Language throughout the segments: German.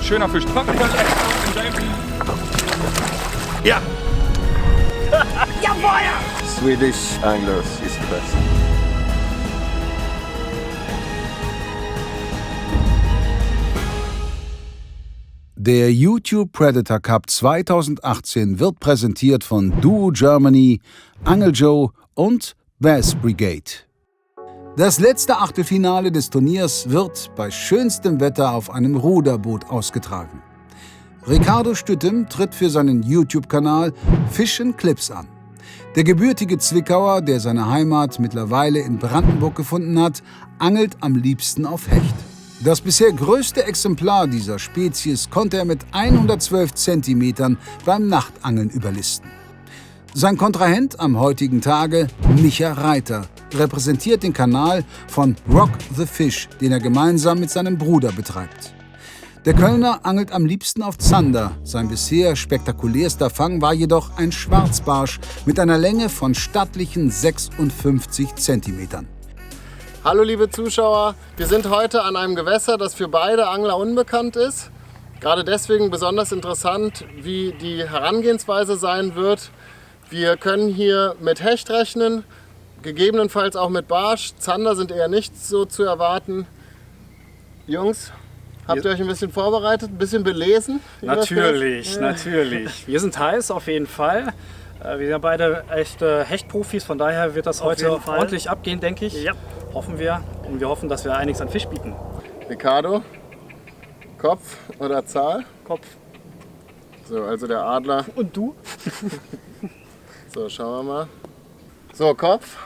schöner Fisch. Ja! Swedish anglers is the best. Der YouTube Predator Cup 2018 wird präsentiert von Duo Germany, Angel Joe und Bass Brigade. Das letzte Achtelfinale des Turniers wird bei schönstem Wetter auf einem Ruderboot ausgetragen. Ricardo Stüttem tritt für seinen YouTube-Kanal Fischen Clips an. Der gebürtige Zwickauer, der seine Heimat mittlerweile in Brandenburg gefunden hat, angelt am liebsten auf Hecht. Das bisher größte Exemplar dieser Spezies konnte er mit 112 Zentimetern beim Nachtangeln überlisten. Sein Kontrahent am heutigen Tage, Micha Reiter, repräsentiert den Kanal von Rock the Fish, den er gemeinsam mit seinem Bruder betreibt. Der Kölner angelt am liebsten auf Zander. Sein bisher spektakulärster Fang war jedoch ein Schwarzbarsch mit einer Länge von stattlichen 56 Zentimetern. Hallo liebe Zuschauer, wir sind heute an einem Gewässer, das für beide Angler unbekannt ist. Gerade deswegen besonders interessant, wie die Herangehensweise sein wird. Wir können hier mit Hecht rechnen, gegebenenfalls auch mit Barsch. Zander sind eher nicht so zu erwarten. Jungs, habt ihr euch ein bisschen vorbereitet, ein bisschen belesen? Natürlich. Wir sind heiß auf jeden Fall. Wir sind beide echt Hechtprofis, von daher wird das heute ordentlich abgehen, denke ich. Ja. Hoffen wir. Und wir hoffen, dass wir einiges an Fisch bieten. Ricardo, Kopf oder Zahl? Kopf. So, also der Adler. Und du? So, schauen wir mal. So, Kopf.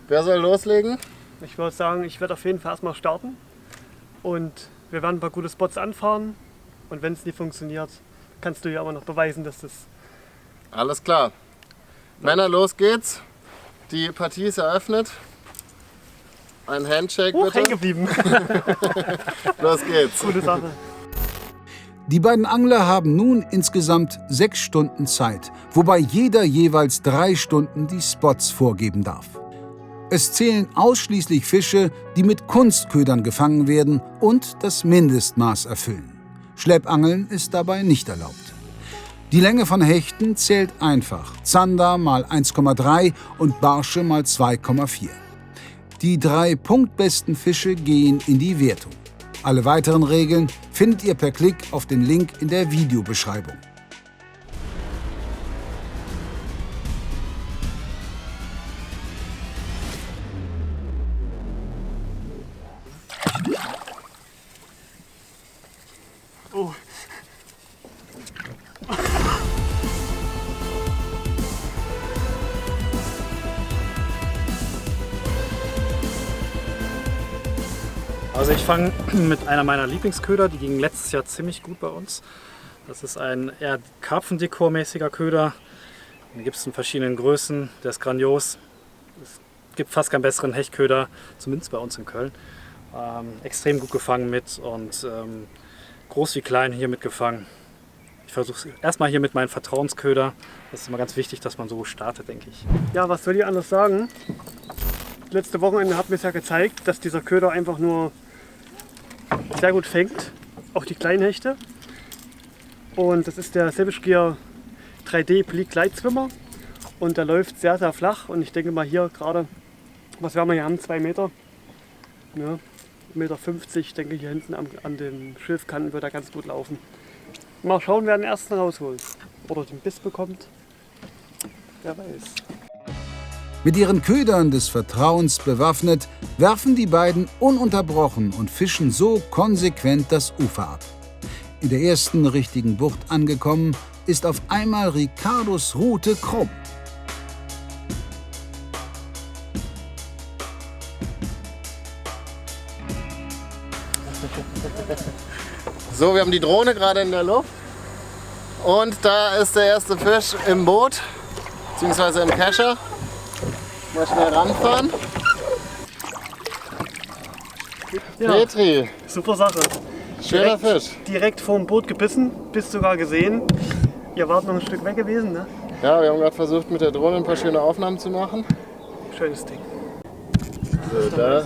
Wer soll loslegen? Ich würde sagen, ich werde auf jeden Fall erstmal starten. Und wir werden ein paar gute Spots anfahren. Und wenn es nicht funktioniert, kannst du ja aber noch beweisen, dass das... Alles klar. Männer, los geht's. Die Partie ist eröffnet. Ein Handshake bitte. Hängen geblieben. Los geht's. Gute Sache. Die beiden Angler haben nun insgesamt 6 Stunden Zeit, wobei jeder jeweils 3 Stunden die Spots vorgeben darf. Es zählen ausschließlich Fische, die mit Kunstködern gefangen werden und das Mindestmaß erfüllen. Schleppangeln ist dabei nicht erlaubt. Die Länge von Hechten zählt einfach. Zander mal 1,3 und Barsche mal 2,4. Die 3 punktbesten Fische gehen in die Wertung. Alle weiteren Regeln findet ihr per Klick auf den Link in der Videobeschreibung. Oh. Also ich fange mit einer meiner Lieblingsköder, die ging letztes Jahr ziemlich gut bei uns. Das ist ein eher Karpfendekor-mäßiger Köder. Den gibt es in verschiedenen Größen, der ist grandios. Es gibt fast keinen besseren Hechtköder, zumindest bei uns in Köln. Extrem gut gefangen mit und groß wie klein hier mitgefangen. Ich versuche es erstmal hier mit meinem Vertrauensköder. Das ist immer ganz wichtig, dass man so startet, denke ich. Ja, was soll ich anders sagen? Letzte Wochenende hat mir es ja gezeigt, dass dieser Köder einfach nur sehr gut fängt, auch die kleinen Hechte. Und das ist der Säbisch Gear 3D Bleak Light Swimmer und der läuft sehr, sehr flach. Und ich denke mal hier gerade, was werden wir hier haben, 2 Meter, ja, 1,50 Meter, denke ich hier hinten an den Schilfkanten wird er ganz gut laufen. Mal schauen, wer den ersten rausholt oder den Biss bekommt, wer weiß. Mit ihren Ködern des Vertrauens bewaffnet, werfen die beiden ununterbrochen und fischen so konsequent das Ufer ab. In der ersten richtigen Bucht angekommen, ist auf einmal Ricardos Rute krumm. So, wir haben die Drohne gerade in der Luft. Und da ist der erste Fisch im Boot, beziehungsweise im Kescher. Mal schnell ranfahren. Ja, Petri, super Sache. schöner Fisch. Direkt vorm Boot gebissen, bist sogar gesehen. Ihr wart noch ein Stück weg gewesen, ne? Ja, wir haben gerade versucht mit der Drohne ein paar schöne Aufnahmen zu machen. Schönes Ding. So, da.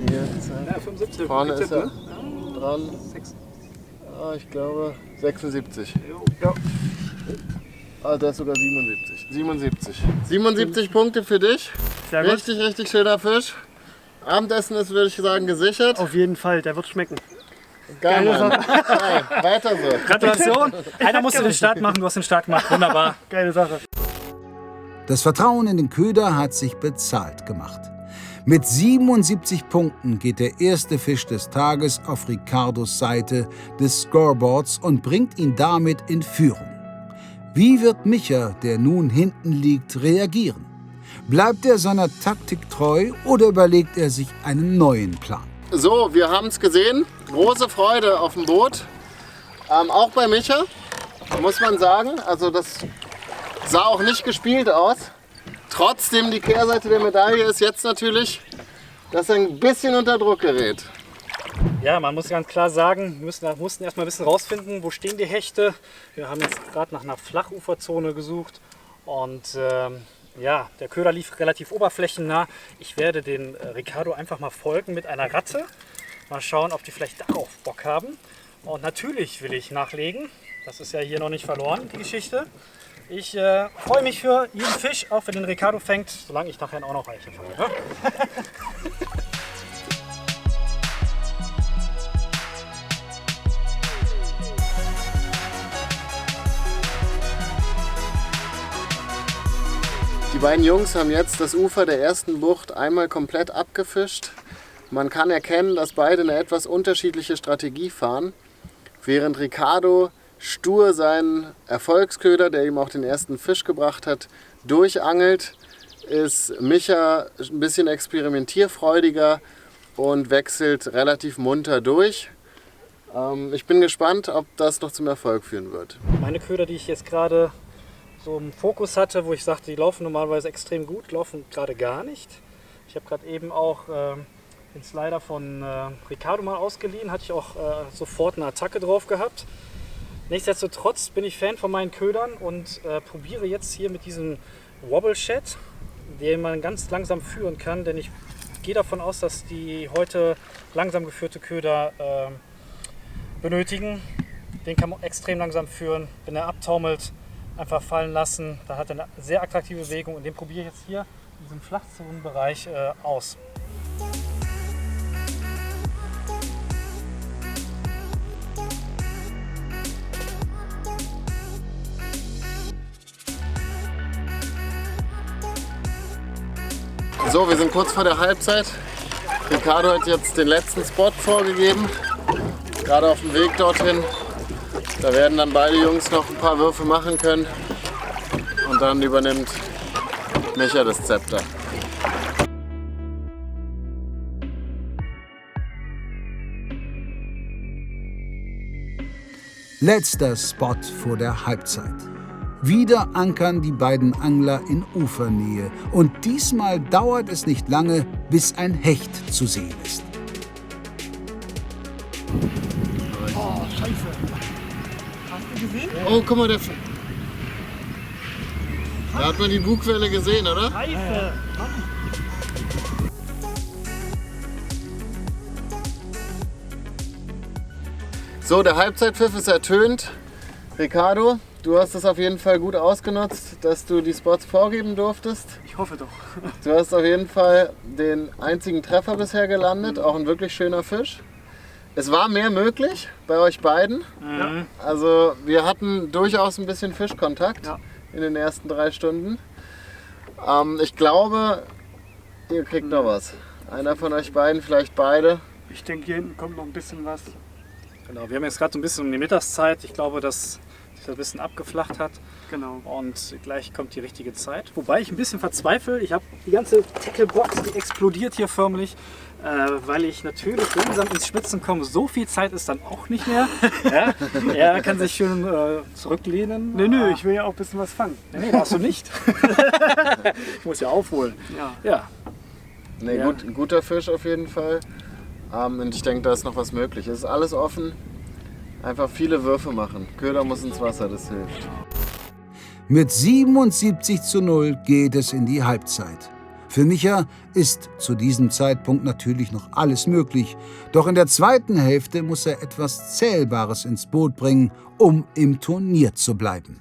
Hier, Ja, 75. vorne ist er dran. Ich glaube 76. Ja. Ah, der ist sogar 77. 77 Punkte für dich. Sehr gut. Richtig, richtig schöner Fisch. Abendessen ist, würde ich sagen, gesichert. Auf jeden Fall, der wird schmecken. Geil, Mann. Geil. Weiter so. Gratulation. Einer musste den Start machen, du hast den Start gemacht. Wunderbar. Geile Sache. Das Vertrauen in den Köder hat sich bezahlt gemacht. Mit 77 Punkten geht der erste Fisch des Tages auf Ricardos Seite des Scoreboards und bringt ihn damit in Führung. Wie wird Micha, der nun hinten liegt, reagieren? Bleibt er seiner Taktik treu oder überlegt er sich einen neuen Plan? So, wir haben es gesehen. Große Freude auf dem Boot. Auch bei Micha, muss man sagen. Also das sah auch nicht gespielt aus. Trotzdem, die Kehrseite der Medaille ist jetzt natürlich, dass er ein bisschen unter Druck gerät. Ja, man muss ganz klar sagen, wir mussten erstmal ein bisschen rausfinden, wo stehen die Hechte. Wir haben jetzt gerade nach einer Flachuferzone gesucht und ja, der Köder lief relativ oberflächennah. Ich werde den Ricardo einfach mal folgen mit einer Ratte. Mal schauen, ob die vielleicht darauf Bock haben. Und natürlich will ich nachlegen. Das ist ja hier noch nicht verloren, die Geschichte. Ich freue mich für jeden Fisch, auch wenn den Ricardo fängt, solange ich nachher auch noch welche fange. Ne? Die beiden Jungs haben jetzt das Ufer der ersten Bucht einmal komplett abgefischt. Man kann erkennen, dass beide eine etwas unterschiedliche Strategie fahren. Während Ricardo stur seinen Erfolgsköder, der ihm auch den ersten Fisch gebracht hat, durchangelt, ist Micha ein bisschen experimentierfreudiger und wechselt relativ munter durch. Ich bin gespannt, ob das noch zum Erfolg führen wird. Meine Köder, die ich jetzt gerade so im Fokus hatte, wo ich sagte, die laufen normalerweise extrem gut, laufen gerade gar nicht. Ich habe gerade eben auch den Slider von Ricardo mal ausgeliehen, hatte ich auch sofort eine Attacke drauf gehabt. Nichtsdestotrotz bin ich Fan von meinen Ködern und probiere jetzt hier mit diesem Wobble Shed, den man ganz langsam führen kann, denn ich gehe davon aus, dass die heute langsam geführte Köder benötigen. Den kann man extrem langsam führen, wenn er abtaumelt, einfach fallen lassen. Da hat er eine sehr attraktive Bewegung und den probiere ich jetzt hier in diesem Flachzonenbereich aus. So, wir sind kurz vor der Halbzeit. Ricardo hat jetzt den letzten Spot vorgegeben, gerade auf dem Weg dorthin. Da werden dann beide Jungs noch ein paar Würfe machen können und dann übernimmt Micha das Zepter. Letzter Spot vor der Halbzeit. Wieder ankern die beiden Angler in Ufernähe und diesmal dauert es nicht lange, bis ein Hecht zu sehen ist. Oh, scheiße. Hast du gesehen? Oh, guck mal, da hat man die Bugwelle gesehen, oder? Scheiße. So, der Halbzeitpfiff ist ertönt. Ricardo, du hast es auf jeden Fall gut ausgenutzt, dass du die Spots vorgeben durftest. Ich hoffe doch. Du hast auf jeden Fall den einzigen Treffer bisher gelandet, auch ein wirklich schöner Fisch. Es war mehr möglich bei euch beiden. Mhm. Also wir hatten durchaus ein bisschen Fischkontakt Ja. in den ersten 3 Stunden. Ich glaube, ihr kriegt noch was. Einer von euch beiden, vielleicht beide. Ich denke, hier hinten kommt noch ein bisschen was. Genau, wir haben jetzt gerade so ein bisschen um die Mittagszeit. Ich glaube, dass sich das ein bisschen abgeflacht hat. Genau. Und gleich kommt die richtige Zeit. Wobei ich ein bisschen verzweifle. Ich habe die ganze Tacklebox, die explodiert hier förmlich. Weil ich natürlich langsam ins Schwitzen komme. So viel Zeit ist dann auch nicht mehr. Ja, er kann sich schön zurücklehnen. Nö, ich will ja auch ein bisschen was fangen. Nee, darfst du nicht. Ich muss ja aufholen. Ja. Ja. Nee, Ja. gut, ein guter Fisch auf jeden Fall. Und ich denke, da ist noch was möglich. Es ist alles offen. Einfach viele Würfe machen. Köder muss ins Wasser, das hilft. Mit 77:0 geht es in die Halbzeit. Für Micha ist zu diesem Zeitpunkt natürlich noch alles möglich. Doch in der zweiten Hälfte muss er etwas Zählbares ins Boot bringen, um im Turnier zu bleiben.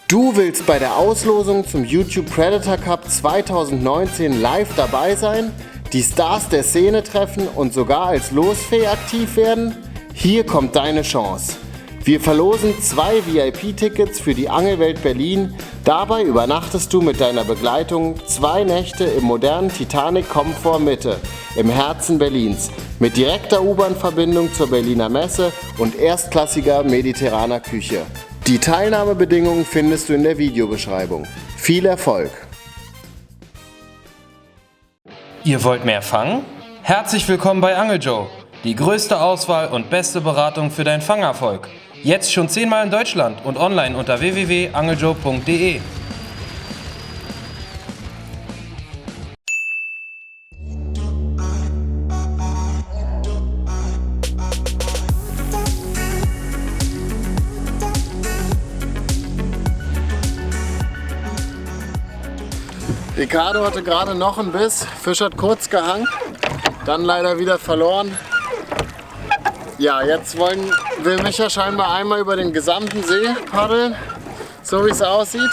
Du willst bei der Auslosung zum YouTube Predator Cup 2019 live dabei sein, die Stars der Szene treffen und sogar als Losfee aktiv werden? Hier kommt deine Chance. Wir verlosen 2 VIP-Tickets für die Angelwelt Berlin. Dabei übernachtest du mit deiner Begleitung 2 Nächte im modernen Titanic Komfort Mitte im Herzen Berlins mit direkter U-Bahn-Verbindung zur Berliner Messe und erstklassiger mediterraner Küche. Die Teilnahmebedingungen findest du in der Videobeschreibung. Viel Erfolg! Ihr wollt mehr fangen? Herzlich willkommen bei Angel Joe, die größte Auswahl und beste Beratung für deinen Fangerfolg. Jetzt schon 10-mal in Deutschland und online unter www.angeljoe.de. Ricardo hatte gerade noch einen Biss, Fisch hat kurz gehangen, dann leider wieder verloren. Ja, jetzt will Micha scheinbar einmal über den gesamten See paddeln, so wie es aussieht.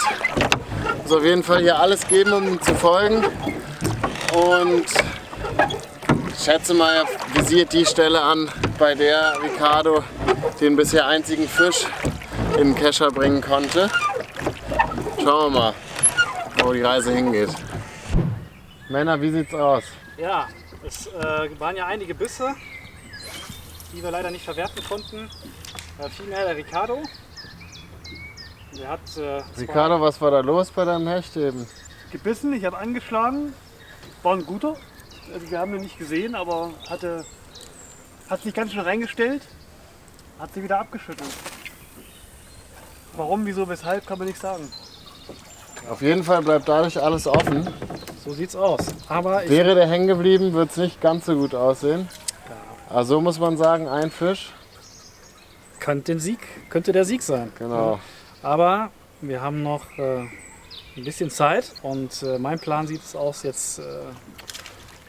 Muss auf jeden Fall hier alles geben, um ihm zu folgen. Und ich schätze mal, er visiert die Stelle an, bei der Ricardo den bisher einzigen Fisch in den Kescher bringen konnte. Schauen wir mal, wo die Reise hingeht. Männer, wie sieht's aus? Ja, es waren ja einige Bisse, die wir leider nicht verwerten konnten. Vielmehr der Ricardo. Der hat, Ricardo, was war da los bei deinem Hecht eben? Gebissen, ich habe angeschlagen, war ein guter. Also wir haben ihn nicht gesehen, aber hat sich ganz schön reingestellt, hat sie wieder abgeschüttelt. Warum, wieso, weshalb, kann man nicht sagen. Auf jeden Fall bleibt dadurch alles offen. So sieht's aus. Aber Wäre der hängen geblieben, wird es nicht ganz so gut aussehen. Also muss man sagen, ein Fisch. könnte der Sieg sein. Genau. Aber wir haben noch ein bisschen Zeit und mein Plan sieht es aus, jetzt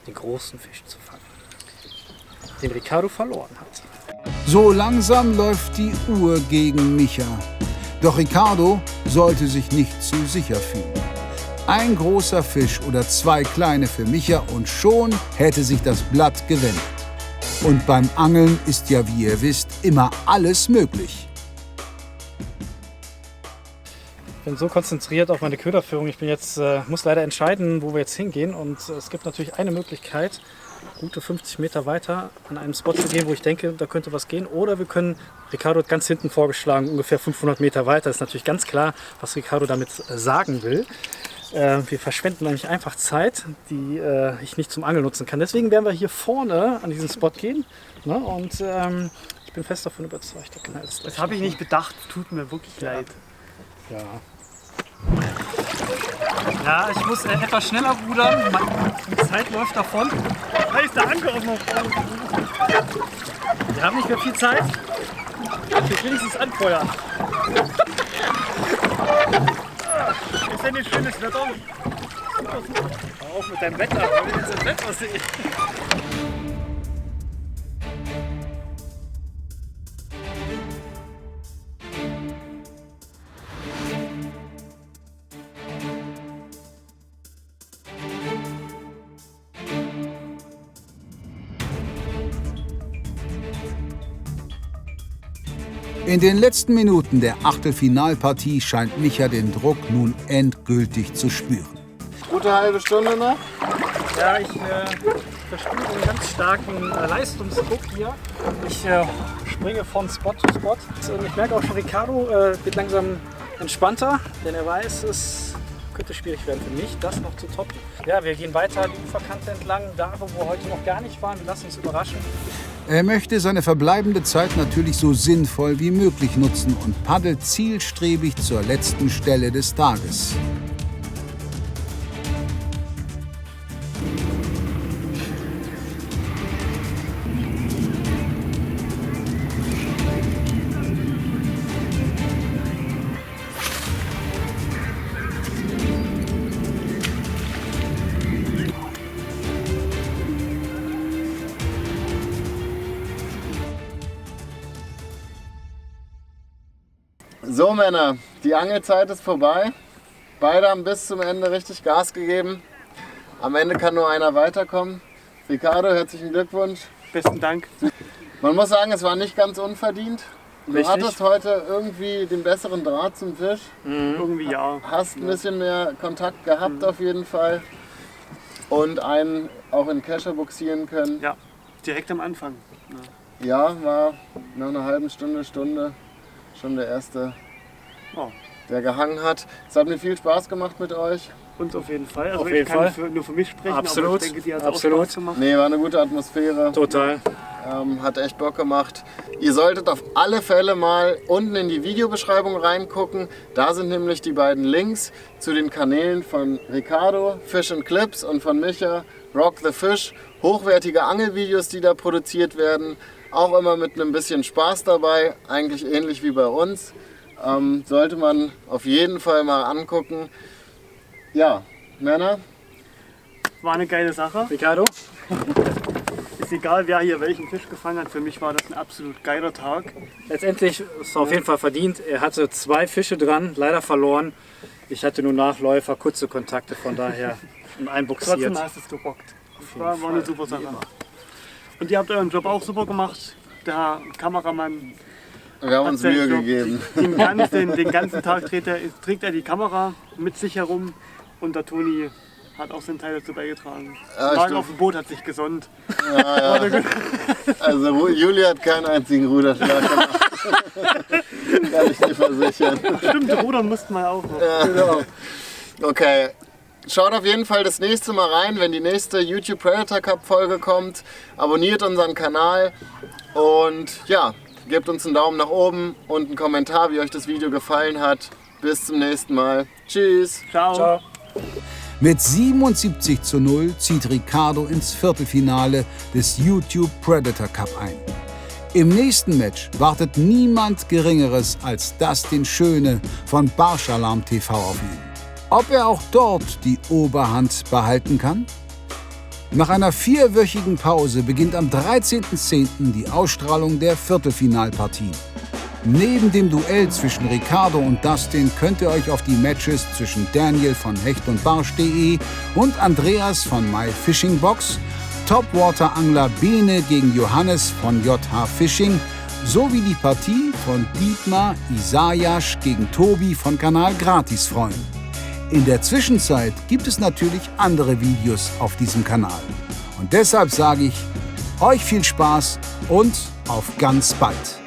den großen Fisch zu fangen, den Ricardo verloren hat. So langsam läuft die Uhr gegen Micha. Doch Ricardo sollte sich nicht zu sicher fühlen. Ein großer Fisch oder 2 kleine für Micha und schon hätte sich das Blatt gewendet. Und beim Angeln ist ja, wie ihr wisst, immer alles möglich. Ich bin so konzentriert auf meine Köderführung. Ich muss leider entscheiden, wo wir jetzt hingehen. Und es gibt natürlich eine Möglichkeit, gute 50 Meter weiter an einen Spot zu gehen, wo ich denke, da könnte was gehen. Oder wir können, Ricardo hat ganz hinten vorgeschlagen, ungefähr 500 Meter weiter. Das ist natürlich ganz klar, was Ricardo damit sagen will. Wir verschwenden nämlich einfach Zeit, die ich nicht zum Angeln nutzen kann. Deswegen werden wir hier vorne an diesen Spot gehen. Ne? Und ich bin fest davon überzeugt, der knallt es. Das habe ich nicht bedacht, tut mir wirklich leid. Ja. Ja, ich muss etwas schneller rudern. Die Zeit läuft davon. Da ist der Anker auch noch. Wir haben nicht mehr viel Zeit. Ich will wenigstens anfeuern. Ist denn ein schönes Wetter? Super, super. Hör auf mit deinem Wetter, wenn ich jetzt das Wetter sehe. In den letzten Minuten der Achtelfinalpartie scheint Micha den Druck nun endgültig zu spüren. Gute halbe Stunde noch. Ja, ich verspüre einen ganz starken Leistungsdruck hier. Ich springe von Spot zu Spot. Und ich merke auch schon, Ricardo wird langsam entspannter, denn er weiß, es könnte schwierig werden für mich, das noch zu toppen. Ja, wir gehen weiter die Uferkante entlang, da wo wir heute noch gar nicht waren. Wir lassen uns überraschen. Er möchte seine verbleibende Zeit natürlich so sinnvoll wie möglich nutzen und paddelt zielstrebig zur letzten Stelle des Tages. So Männer, die Angelzeit ist vorbei. Beide haben bis zum Ende richtig Gas gegeben. Am Ende kann nur einer weiterkommen. Ricardo, herzlichen Glückwunsch. Besten Dank. Man muss sagen, es war nicht ganz unverdient. Du Richtig. hattest heute irgendwie den besseren Draht zum Fisch. Irgendwie ja. Hast ein bisschen mehr Kontakt gehabt auf jeden Fall. Und einen auch in Kescher buxieren können. Ja, direkt am Anfang. Ja, war nach einer halben Stunde schon der erste, Oh. der gehangen hat. Es hat mir viel Spaß gemacht mit euch. Uns auf jeden Fall. Also Auf ich jeden kann Fall. nur für mich sprechen, Absolut. aber ich denke, die hat auch Absolut. Spaß gemacht. Nee, war eine gute Atmosphäre. Total. Hat echt Bock gemacht. Ihr solltet auf alle Fälle mal unten in die Videobeschreibung reingucken. Da sind nämlich die beiden Links zu den Kanälen von Ricardo, Fish and Clips, und von Micha, Rock the Fish. Hochwertige Angelvideos, die da produziert werden. Auch immer mit einem bisschen Spaß dabei. Eigentlich ähnlich wie bei uns. Sollte man auf jeden Fall mal angucken. Ja, Männer, War eine geile Sache. Ricardo? Ist egal, wer hier welchen Fisch gefangen hat. Für mich war das ein absolut geiler Tag. Letztendlich ist auf jeden Fall verdient. Er hatte 2 Fische dran, leider verloren. Ich hatte nur Nachläufer, kurze Kontakte, von daher einbuxiert. Trotzdem hast du es gebockt. War eine super Sache. Und ihr habt euren Job auch super gemacht. Der Kameramann wir haben uns hat Mühe seinen gegeben. Job den ganzen Tag trägt er die Kamera mit sich herum. Und der Toni hat auch seinen Teil dazu beigetragen. Ja, Wagen stimmt. auf dem Boot hat sich gesonnt. Also Juli hat keinen einzigen Ruderschlag gemacht. Kann ich dir versichern. Stimmt, Rudern mussten wir auch noch. Genau. Okay. Schaut auf jeden Fall das nächste Mal rein, wenn die nächste YouTube Predator Cup Folge kommt. Abonniert unseren Kanal und ja, gebt uns einen Daumen nach oben und einen Kommentar, wie euch das Video gefallen hat. Bis zum nächsten Mal. Tschüss. Ciao. Ciao. Mit 77:0 zieht Ricardo ins Viertelfinale des YouTube Predator Cup ein. Im nächsten Match wartet niemand Geringeres als Dustin Schöne von Barschalarm TV auf ihn. Ob er auch dort die Oberhand behalten kann? Nach einer 4-wöchigen Pause beginnt am 13.10. die Ausstrahlung der Viertelfinalpartie. Neben dem Duell zwischen Ricardo und Dustin könnt ihr euch auf die Matches zwischen Daniel von hechtundbarsch.de und Andreas von MyFishingBox, Topwater-Angler Bene gegen Johannes von JH Fishing sowie die Partie von Dietmar Isayasch gegen Tobi von Kanal Gratis freuen. In der Zwischenzeit gibt es natürlich andere Videos auf diesem Kanal. Und deshalb sage ich, euch viel Spaß und auf ganz bald.